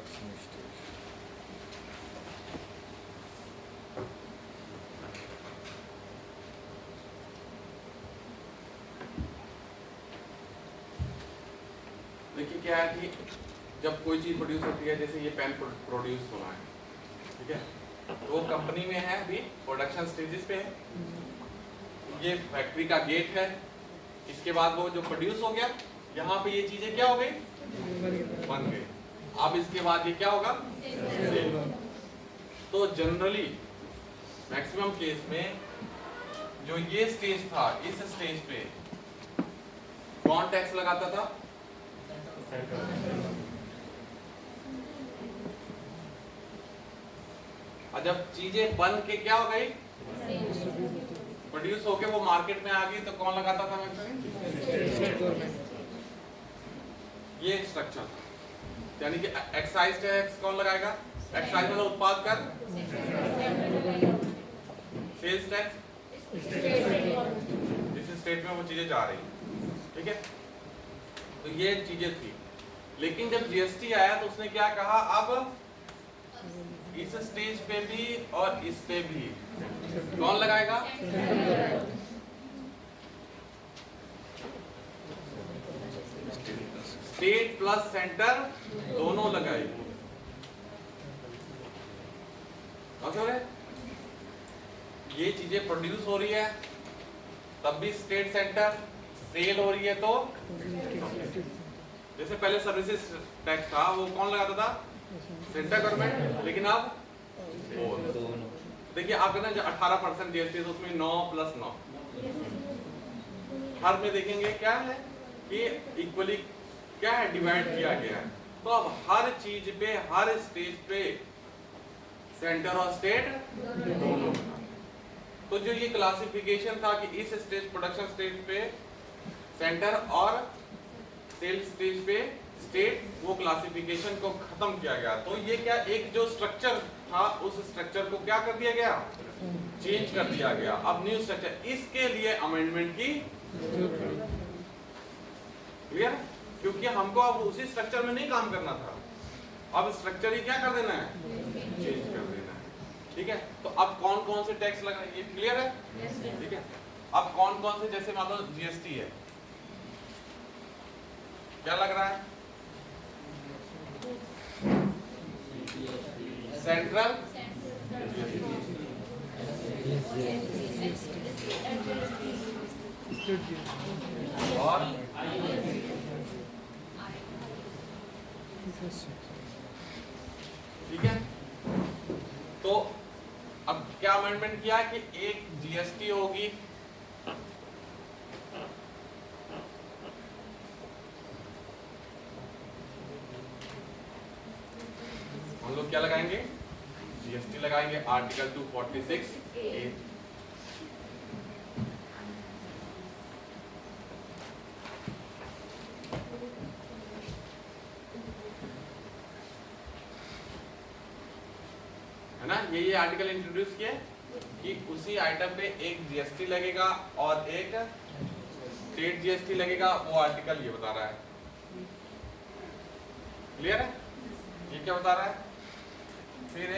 Production stage. देखिए क्या है कि जब कोई चीज प्रोड्यूस होती है, जैसे ये पेन प्रोड्यूस होना है, ठीक है, तो वो कंपनी में है, अभी प्रोडक्शन स्टेजेस पे है, ये फैक्ट्री का गेट है, इसके बाद वो जो प्रोड्यूस हो गया, यहाँ पे ये चीजें क्या हो गई, बन गई। अब इसके बाद ये क्या होगा, सेल। तो जनरली मैक्सिमम केस में जो ये स्टेज था, इस स्टेज पे कौन टैक्स लगाता था, और जब चीजें बन के क्या हो गई, प्रोड्यूस होके वो मार्केट में आ गई, तो कौन लगाता था मैक्सिमम, ये स्ट्रक्चर था। यानी कि एक्साइज टैक्स कौन लगाएगा, एक्साइज मतलब उत्पाद कर, सेल्स टैक्स जिस स्टेट में वो चीजें जा रही, ठीक है। तो ये चीजें थी, लेकिन जब जीएसटी आया तो उसने क्या कहा, अब इस स्टेज पे भी और इस पे भी कौन लगाएगा, स्टेट प्लस सेंटर दोनों लगाएगी। ये चीजें प्रोड्यूस हो रही है, तब भी स्टेट सेंटर, सेल हो रही है तो जैसे पहले सर्विसेज टैक्स था, वो कौन लगाता था, सेंट्रल गवर्नमेंट, लेकिन अब देखिए आपके ना जो 18% जीएसटी, तो उसमें 9 + 9 हर में देखेंगे क्या है कि इक्वली क्या है, डिवाइड किया गया है। तो अब हर चीज पे, हर स्टेज पे सेंटर और स्टेट दोनों। तो जो ये क्लासिफिकेशन था कि इस स्टेज, प्रोडक्शन स्टेज पे सेंटर और सेल स्टेज पे स्टेट, वो क्लासिफिकेशन को खत्म किया गया। तो ये क्या, एक जो स्ट्रक्चर था, उस स्ट्रक्चर को क्या कर दिया गया, चेंज कर दिया गया। अब न्यू स्ट्रक्चर, इसके लिए अमेंडमेंट की, क्लियर, क्योंकि हमको अब उसी स्ट्रक्चर में नहीं काम करना था, अब स्ट्रक्चर ही क्या कर देना है, चेंज कर देना है, ठीक है। तो अब कौन कौन से टैक्स लग रहे हैं, ये क्लियर है, ठीक है। अब कौन कौन से, जैसे मान लो जीएसटी है, क्या लग रहा है, सेंट्रल और ठीक है। तो अब क्या अमेंडमेंट किया कि एक जीएसटी होगी, हम लोग क्या लगाएंगे, जीएसटी लगाएंगे, आर्टिकल 246A। है ना, ये आर्टिकल इंट्रोड्यूस किए कि उसी आइटम पे एक जीएसटी लगेगा और एक स्टेट जीएसटी लगेगा। वो आर्टिकल ये बता रहा है, क्लियर है, ये क्या बता रहा है। फिर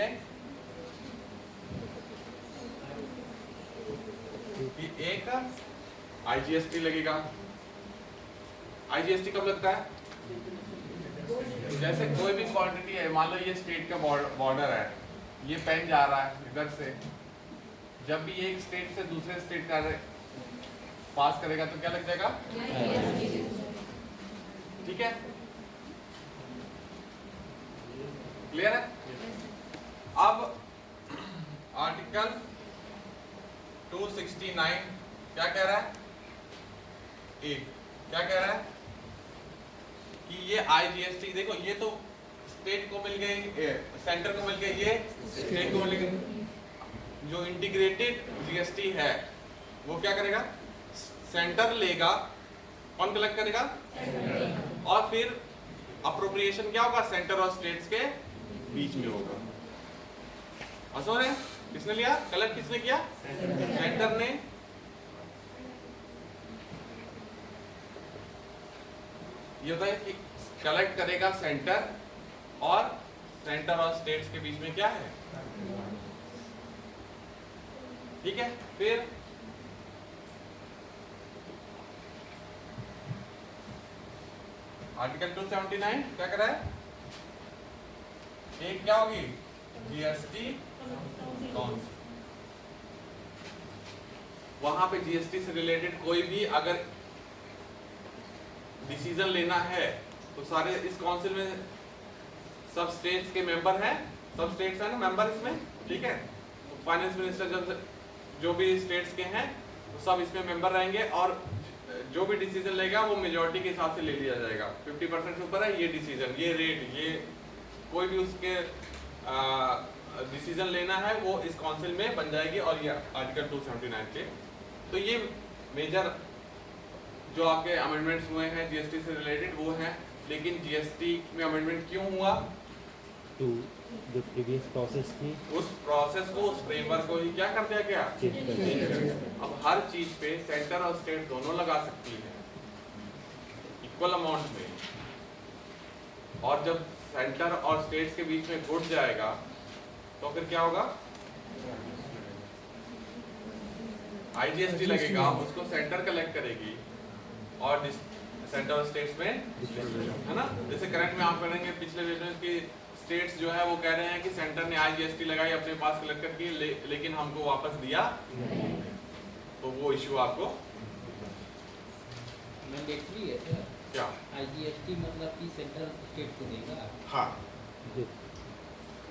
एक आईजीएसटी लगेगा। आईजीएसटी कब लगता है, जैसे कोई भी क्वांटिटी है, मान लो ये स्टेट का बॉर्डर है, ये पेन जा रहा है इधर से, जब भी एक स्टेट से दूसरे स्टेट का पास करेगा तो क्या लग जाएगा, ठीक है, क्लियर है। अब आर्टिकल 269 क्या कह रहा है, एक क्या कह रहा है कि ये आईजीएसटी, देखो ये तो स्टेट को मिल गई, सेंटर को मिल गई, ये स्टेट को मिल गई। जो इंटीग्रेटेड जीएसटी है वो क्या करेगा, सेंटर लेगा, कौन कलेक्ट करेगा, और फिर अप्रोप्रिएशन क्या होगा, सेंटर और स्टेट्स के बीच में होगा। असो है, किसने लिया, कलेक्ट किसने किया, सेंटर ने। ये होता है कि कलेक्ट करेगा सेंटर और सेंटर और स्टेट्स के बीच में क्या है, ठीक है। फिर आर्टिकल 279 क्या कर रहा है, एक क्या होगी जीएसटी काउंसिल। वहां पे जीएसटी से रिलेटेड कोई भी अगर डिसीजन लेना है तो सारे इस काउंसिल में सब स्टेट्स के मेंबर हैं, सब स्टेट्स हैं ना मेंबर इसमें, ठीक है। फाइनेंस मिनिस्टर जब जो भी स्टेट्स के हैं वो सब इसमें मेंबर रहेंगे और जो भी डिसीजन लेगा वो मेजॉरिटी के हिसाब से ले लिया जाएगा। 50% से ऊपर है ये डिसीजन, ये रेट, ये कोई भी उसके डिसीजन लेना है वो इस काउंसिल में बन जाएगी। और ये आर्टिकल 279 के तो ये मेजर जो आपके अमेंडमेंट्स हुए हैं जीएसटी से रिलेटेड वो हैं। लेकिन जीएसटी में अमेंडमेंट क्यों हुआ, टू द प्रीवियस प्रोसेस की उस प्रोसेस को, उस फ्रेमवर्क को ही क्या कर दिया गया, अब हर चीज पे सेंटर और स्टेट दोनों लगा सकती है इक्वल अमाउंट में। और जब सेंटर और स्टेट्स के बीच में घुट जाएगा तो फिर क्या होगा, आईजीएसटी लगेगा, उसको सेंटर कलेक्ट करेगी और सेंटर और स्टेट्स में, है ना। जैसे करंट में आप करेंगे पिछले वीडियो की स्टेट्स जो है वो कह रहे हैं कि सेंटर ने आईजीएसटी लगाई अपने पास कलेक्ट करके लेकिन हमको वापस दिया, तो वो इश्यू आपको मैंडेटरी है सर। क्या आईजीएसटी मतलब कि सेंटर स्टेट को देगा। हाँ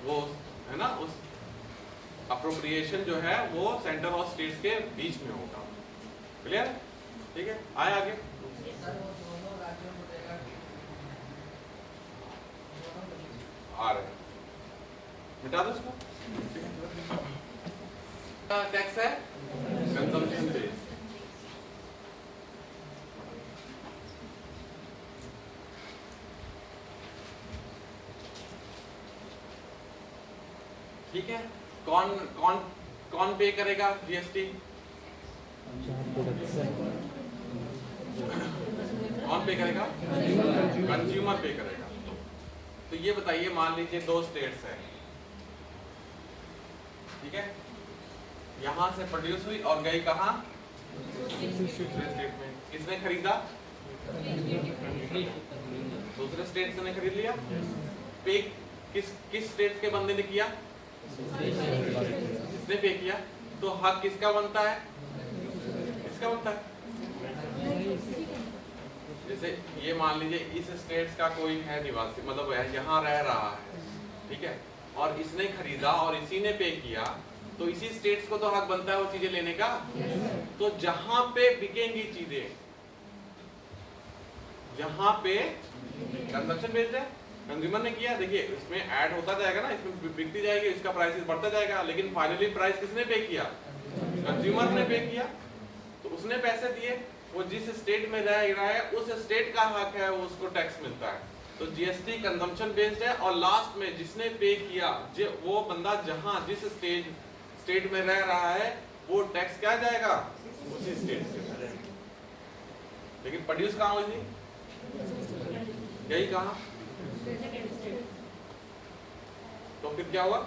वो है ना, उस अप्रोप्रिएशन जो है वो सेंटर और स्टेट्स के बीच में होगा। क्लियर, ठीक है। आए आगे, आ रहे मिटा दो इसको। टैक्स है कंजम्पशन बेस्ड, ठीक है। कौन कौन कौन पे करेगा जीएसटी, कौन पे करेगा, कंज्यूमर पे करेगा। तो ये बताइए, मान लीजिए दो स्टेट्स है, ठीक है, यहां से प्रोड्यूस हुई और गई कहां, दूसरे स्टेट में। किसने खरीदा, दूसरे स्टेट से ने खरीद लिया। पे किस स्टेट के बंदे ने किया, इसने पे किया। तो हक किसका बनता है, इसका बनता है। जैसे ये मान लीजिए इस स्टेट का कोई है निवासी, मतलब यहाँ रह रहा है, ठीक है, और इसने खरीदा और इसी ने पे किया, तो इसी स्टेट्स को तो हक बनता है वो चीजें लेने का। तो जहां पे बिकेंगी चीजें, जहां पे कंजम्पशन बेस्ड है, कंज्यूमर ने किया, देखिए इसमें ऐड होता जाएगा ना, इसमें बिकती जाएगी, इसका प्राइस बढ़ता जाएगा, लेकिन फाइनली प्राइस किसने पे किया, कंज्यूमर ने पे किया। तो उसने पैसे दिए, वो जिस स्टेट में रह रहा है उस स्टेट का हक है, वो उसको टैक्स मिलता है। तो जीएसटी कंजम्पशन बेस्ड है और लास्ट में जिसने पे किया वो बंदा जहां जिस स्टेट में रह रहा है वो टैक्स क्या जाएगा, उसी स्टेट से। लेकिन प्रोड्यूस कहां हुई थी, यही कहा। तो फिर क्या हुआ,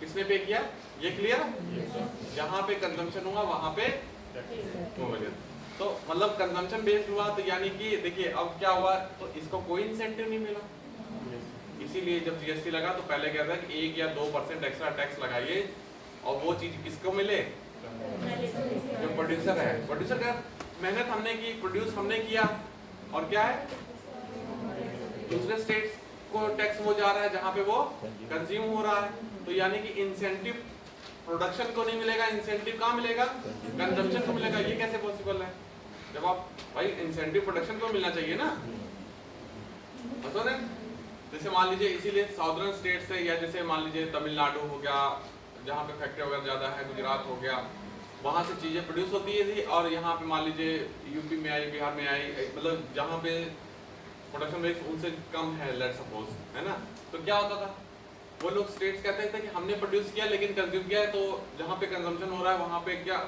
किसने पे किया, ये क्लियर। जहां पे कंजम्पशन हुआ वहां पे तो मतलब कंजम्पशन बेस्ड हुआ, तो यानी कि देखिए अब क्या हुआ, तो इसको कोई इंसेंटिव नहीं मिला। इसीलिए जब जीएसटी लगा तो पहले कहता है कि 1 या 2% एक्स्ट्रा टैक्स लगाइए और वो चीज किसको मिले, जो प्रोड्यूसर है। प्रोड्यूसर का मेहनत हमने की, प्रोड्यूस हमने किया, और क्या है दूसरे स्टेट्स को टैक्स हो जा रहा है जहां पे वो कंज्यूम हो रहा है। तो यानी कि इंसेंटिव प्रोडक्शन को नहीं मिलेगा, इंसेंटिव कहाँ मिलेगा, कंजम्पशन को मिलेगा। ये कैसे पॉसिबल है, जब आप भाई इंसेंटिव प्रोडक्शन को मिलना चाहिए ना, बस ना। जैसे मान लीजिए इसीलिए साउदर्न स्टेट से, या जैसे मान लीजिए तमिलनाडु हो गया जहाँ पे फैक्ट्री वगैरह ज्यादा है, गुजरात हो गया, वहां से चीजें प्रोड्यूस होती है थी, और यहाँ पे मान लीजिए यूपी में आई, बिहार में आई, मतलब जहाँ पे प्रोडक्शन रेट उनसे कम है, लेट्स सपोज, है ना। तो क्या होता था, वो लोग स्टेट्स कहते थे कि हमने प्रोड्यूस किया लेकिन कंज्यूम किया है, तो जहाँ पे कंजम्पशन हो रहा है वहाँ पे क्या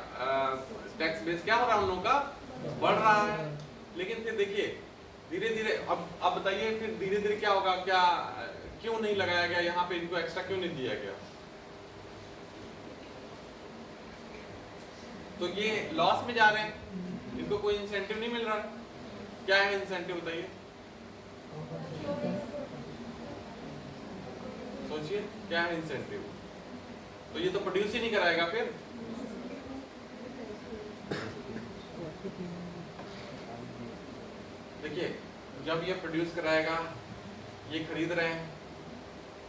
टैक्स बेस क्या हो रहा है, उन लोगों का बढ़ रहा है। लेकिन फिर देखिए धीरे धीरे अब बताइए फिर धीरे धीरे क्या होगा, क्या क्यों नहीं लगाया गया यहाँ पे, इनको एक्स्ट्रा क्यों नहीं दिया गया? तो ये लॉस में जा रहे हैं, इनको कोई इंसेंटिव नहीं मिल रहा है। क्या है इंसेंटिव बताइए, सोचिए क्या है इंसेंटिव? तो ये तो प्रोड्यूस ही नहीं कराएगा फिर। देखिए जब ये प्रोड्यूस कराएगा, ये खरीद रहे हैं,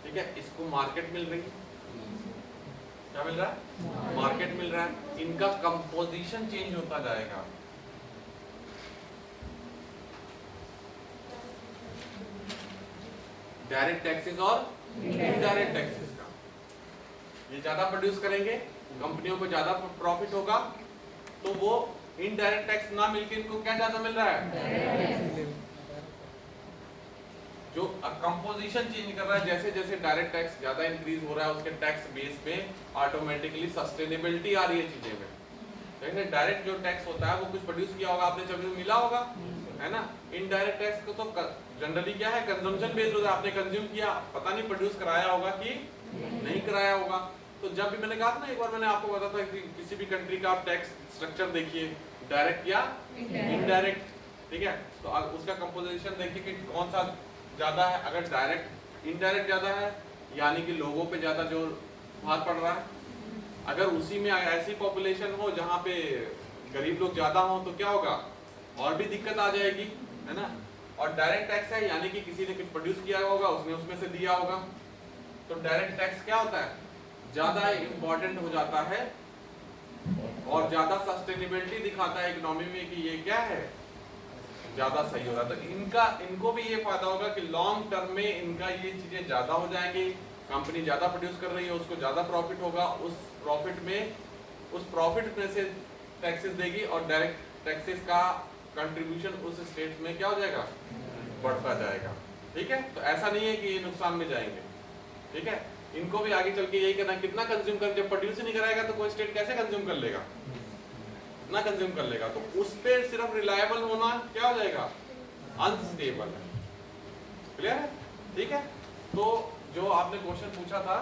ठीक है, इसको मार्केट मिल रही है, क्या मिल रहा है? मार्केट मिल रहा है, इनका कंपोजिशन चेंज होता जाएगा। डायरेक्ट टैक्सेस और इनडायरेक्ट टैक्सेस का, ये ज्यादा प्रोड्यूस करेंगे, कंपनियों को ज्यादा प्रॉफिट होगा, तो वो इनडायरेक्ट टैक्स ना मिलके इनको क्या ज्यादा मिल रहा है? जो कंपोजिशन चेंज कर रहा है, जैसे जैसे डायरेक्ट टैक्स ज्यादा इंक्रीज हो रहा है, उसके टैक्स बेस पे ऑटोमेटिकली सस्टेनेबिलिटी आ रही है चीजें में। जैसे डायरेक्ट जो टैक्स होता है वो कुछ प्रोड्यूस किया होगा आपने, जब मिला होगा, है ना। इनडायरेक्ट टैक्स को तो जनरली क्या है, कंजम्पशन बेस्ड होता है, आपने कंज्यूम किया, पता नहीं प्रोड्यूस कराया होगा कि नहीं कराया होगा। तो जब भी मैंने कहा था ना, एक बार मैंने आपको बताया था कि किसी भी कंट्री का आप टैक्स स्ट्रक्चर देखिए, डायरेक्ट या इनडायरेक्ट, ठीक है, तो उसका कंपोजिशन देखिए कि कौन सा ज्यादा है। अगर डायरेक्ट इनडायरेक्ट ज्यादा है, यानी कि लोगों पे ज्यादा जो भार पड़ रहा है। अगर उसी में ऐसी पॉपुलेशन हो जहाँ पे गरीब लोग ज्यादा हो, तो क्या होगा, और भी दिक्कत आ जाएगी, है ना। और डायरेक्ट टैक्स है, यानी कि किसी ने कुछ प्रोड्यूस किया होगा, उसने उसमें से दिया होगा। तो डायरेक्ट टैक्स क्या होता है, ज्यादा इम्पोर्टेंट हो जाता है और ज्यादा सस्टेनेबिलिटी दिखाता है इकोनॉमी में कि ये क्या है, ज्यादा सही हो रहा है। तो इनको भी ये फायदा होगा कि लॉन्ग टर्म में इनका ये चीजें ज्यादा हो जाएंगी, कंपनी ज्यादा प्रोड्यूस कर रही है, उसको ज्यादा प्रॉफिट होगा, उस प्रॉफिट में से टैक्सेस देगी, और डायरेक्ट टैक्सेस का कंट्रीब्यूशन उस स्टेट में क्या हो जाएगा, बढ़ता जाएगा, ठीक है। तो ऐसा नहीं है कि ये नुकसान में जाएंगे, ठीक है। इनको भी आगे चल के यही करना, कितना कंज्यूम कर, जब प्रोड्यूस ही नहीं कराएगा तो कोई स्टेट कैसे कंज्यूम कर लेगा, ना कंज्यूम कर लेगा। तो उस पे सिर्फ रिलायबल होना क्या हो जाएगा, अनस्टेबल है। क्लियर है, ठीक है। तो जो आपने क्वेश्चन पूछा था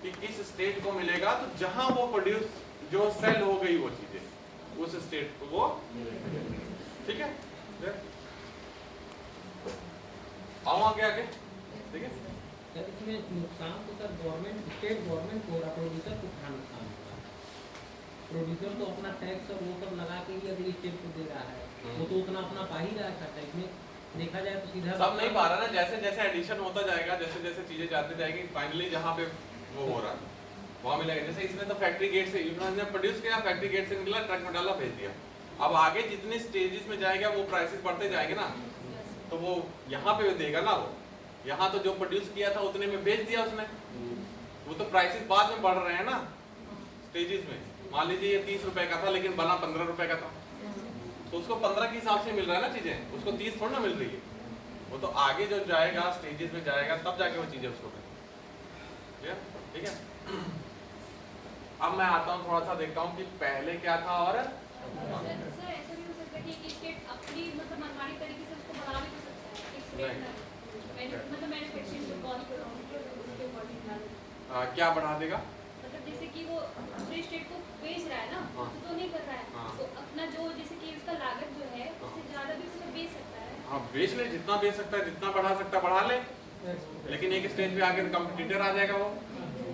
कि किस स्टेट को मिलेगा, तो जहां वो प्रोड्यूस, जो सेल हो गई वो चीजें, उस स्टेट को वो, ठीक है। आओ आगे आगे, ठीक है। सर इसमें नुकसान तो सर गवर्नमेंट, स्टेट गवर्नमेंट को हो रहा, प्रोड्यूसर को कहाँ नुकसान होगा? प्रोड्यूसर तो अपना टैक्स और वो सब लगा के ही अगर स्टेट को दे रहा है, वो तो उतना अपना पा ही रहा है टैक्स में, देखा जाए तो सीधा सब नहीं पा रहा ना, जैसे जैसे एडिशन होता जाएगा, जैसे जैसे चीजें जाती जाएगी, फाइनली जहाँ पे वो हो रहा है वहाँ मिलेगा। जैसे इसने तो फैक्ट्री गेट से इन्होंने प्रोड्यूस किया, फैक्ट्री गेट से निकला, ट्रक में डाला, भेज दिया। अब आगे जितने स्टेजेस में जाएगा वो प्राइसेस बढ़ते जाएंगे ना, तो वो यहाँ पे देगा ना, वो यहाँ तो जो प्रोड्यूस किया था उतने में बेच दिया उसने, वो तो प्राइसेस बाद में बढ़ रहे हैं ना स्टेजेस में। मान लीजिए ये 30 रुपए का था लेकिन बना 15 रुपए का था, तो उसको 15 के हिसाब से मिल रहा है ना चीजें, उसको 30 थोड़ा ना मिल रही है। वो तो आगे जो जाएगा स्टेजेस में जाएगा तब जाके वो चीजें उसको मिलेंगी, ठीक है। अब मैं आता हूँ, थोड़ा सा देखता हूँ कि पहले क्या था और सर ऐसा भी हो सकता है कि स्टेट अपनी मतलब मनमानी तरीके से उसको बढ़ा भी तो सकता है, एक स्टेट मतलब मैन्युफैक्चरिंग जो बॉडी को उसके अकॉर्डिंग डाल, क्या बढ़ा देगा, मतलब जैसे कि वो दूसरे स्टेट को बेच रहा है ना, तो नहीं कर रहा है, हाँ। तो अपना जो जैसे कि उसका लागत जो है उससे ज्यादा भी उसमें बेच सकता है। हाँ बेच ले, जितना बेच सकता है, जितना बढ़ा सकता है बढ़ा ले, लेकिन एक स्टेज पे आके कंपटीटर आ जाएगा वो,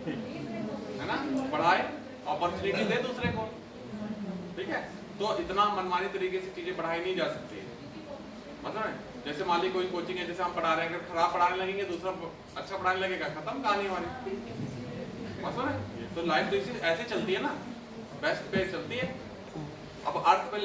है ना, बढ़ाए, अपॉर्चुनिटी दे दूसरे को, ठीक है। तो इतना मनमानी तरीके से चीजें बढ़ाई नहीं जा सकती है। मतलब जैसे मान ली कोई कोचिंग है, जैसे हम पढ़ा रहे हैं, अगर खराब पढ़ाने लगेंगे दूसरा अच्छा पढ़ाने लगेगा, खत्म कहानी हमारी। मतलब तो लाइफ तो ऐसे चलती है ना, बेस्ट पे चलती है। अब अर्थ पे